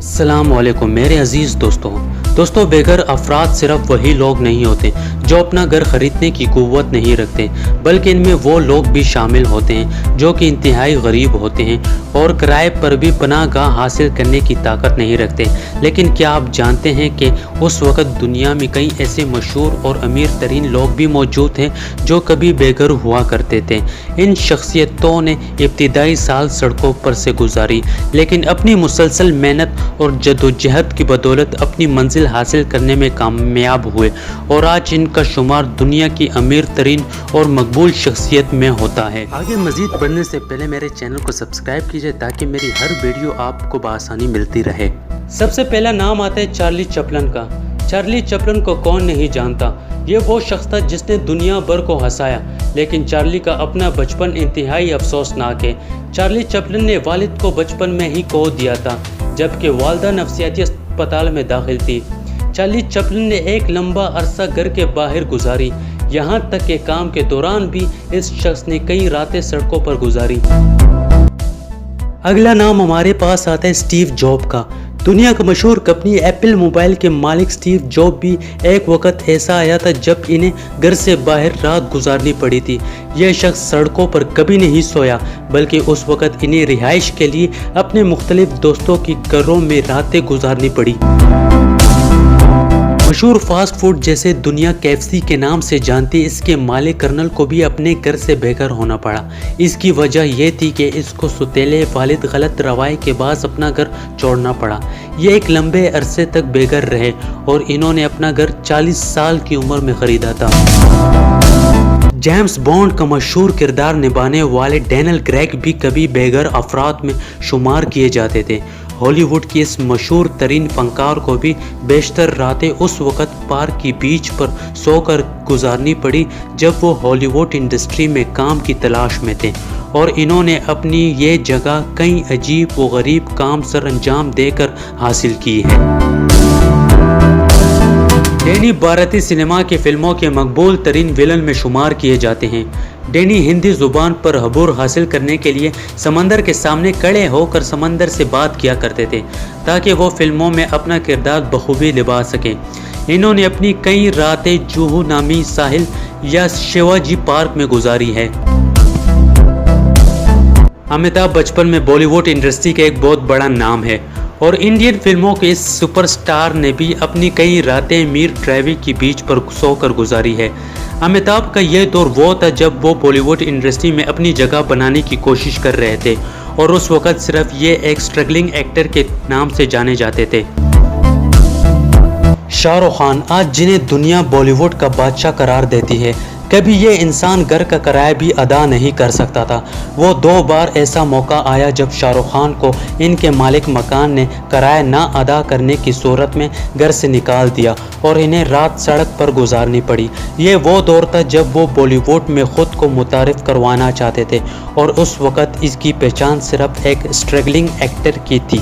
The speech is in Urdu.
السلام علیکم میرے عزیز دوستوں بے گھر افراد صرف وہی لوگ نہیں ہوتے جو اپنا گھر خریدنے کی قوت نہیں رکھتے، بلکہ ان میں وہ لوگ بھی شامل ہوتے ہیں جو کہ انتہائی غریب ہوتے ہیں اور کرائے پر بھی پناہ گاہ حاصل کرنے کی طاقت نہیں رکھتے۔ لیکن کیا آپ جانتے ہیں کہ اس وقت دنیا میں کئی ایسے مشہور اور امیر ترین لوگ بھی موجود ہیں جو کبھی بے گھر ہوا کرتے تھے۔ ان شخصیتوں نے ابتدائی سال سڑکوں پر سے گزاری، لیکن اپنی مسلسل محنت اور جدوجہد کی بدولت اپنی منزل حاصل کرنے میں کامیاب ہوئے، اور آج ان کا شمار دنیا کی امیر ترین اور مقبول شخصیت میں ہوتا ہے۔ آگے مزید بڑھنے سے پہلے میرے چینل کو سبسکرائب کیجئے تاکہ میری ہر ویڈیو آپ کو بآسانی ملتی رہے۔ سب سے پہلا نام آتا ہے چارلی چپلن کا۔ چارلی چپلن کو کون نہیں جانتا؟ یہ وہ شخص تھا جس نے دنیا بھر کو ہنسایا، لیکن چارلی کا اپنا بچپن انتہائی افسوسناک ہے۔ چارلی چپلن نے والد کو بچپن میں ہی کھو دیا تھا، جبکہ والدہ نفسیاتی اسپتال میں داخل تھی۔ چارلی چپلن نے ایک لمبا عرصہ گھر کے باہر گزاری، یہاں تک کہ کام کے دوران بھی اس شخص نے کئی راتیں سڑکوں پر گزاری۔ اگلا نام ہمارے پاس آتا ہے اسٹیو جاب کا۔ دنیا کا مشہور کمپنی ایپل موبائل کے مالک اسٹیو جاب بھی ایک وقت ایسا آیا تھا جب انہیں گھر سے باہر رات گزارنی پڑی تھی۔ یہ شخص سڑکوں پر کبھی نہیں سویا، بلکہ اس وقت انہیں رہائش کے لیے اپنے مختلف دوستوں کی گھروں میں راتیں گزارنی پڑی۔ مشہور فاسٹ فوڈ جیسے دنیا KFC کے نام سے جانتی اس کے مالک کرنل کو بھی اپنے گھر سے بے گھر ہونا پڑا۔ اس کی وجہ یہ تھی کہ اس کو سوتیلے والد غلط رویے کے باعث اپنا گھر چھوڑنا پڑا۔ یہ ایک لمبے عرصے تک بے گھر رہے اور انہوں نے اپنا گھر 40 سال کی عمر میں خریدا تھا۔ جیمز بانڈ کا مشہور کردار نبھانے والے ڈینیل کریگ بھی کبھی بے گھر افراد میں شمار کیے جاتے تھے۔ ہالی ووڈ کی اس مشہور ترین فنکار کو بھی بیشتر راتیں اس وقت پارک کی بیچ پر سو کر گزارنی پڑی جب وہ ہالی ووڈ انڈسٹری میں کام کی تلاش میں تھے، اور انہوں نے اپنی یہ جگہ کئی عجیب و غریب کام سر انجام دے کر حاصل کی ہے۔ ڈینی بھارتی سنیما کی فلموں کے مقبول ترین ویلن میں شمار کیے جاتے ہیں۔ ڈینی ہندی زبان پر عبور حاصل کرنے کے لیے سمندر کے سامنے کھڑے ہو کر سمندر سے بات کیا کرتے تھے تاکہ وہ فلموں میں اپنا کردار بخوبی نبھا سکیں۔ انہوں نے اپنی کئی راتیں جوہو نامی ساحل یا شیواجی پارک میں گزاری ہے۔ امیتابھ بچپن میں بالی ووڈ انڈسٹری کا ایک بہت بڑا نام ہے، اور انڈین فلموں کے اس سپر سٹار نے بھی اپنی کئی راتیں میر ڈرائیو کی بیچ پر سو کر گزاری ہے۔ امیتابھ کا یہ دور وہ تھا جب وہ بالی ووڈ انڈسٹری میں اپنی جگہ بنانے کی کوشش کر رہے تھے، اور اس وقت صرف یہ ایک اسٹرگلنگ ایکٹر کے نام سے جانے جاتے تھے۔ شاہ رخ خان آج جنہیں دنیا بالی ووڈ کا بادشاہ قرار دیتی ہے، کبھی یہ انسان گھر کا کرایہ بھی ادا نہیں کر سکتا تھا۔ وہ 2 بار ایسا موقع آیا جب شاہ رخ خان کو ان کے مالک مکان نے کرایہ نہ ادا کرنے کی صورت میں گھر سے نکال دیا اور انہیں رات سڑک پر گزارنی پڑی۔ یہ وہ دور تھا جب وہ بالی ووڈ میں خود کو متعارف کروانا چاہتے تھے، اور اس وقت اس کی پہچان صرف ایک اسٹرگلنگ ایکٹر کی تھی۔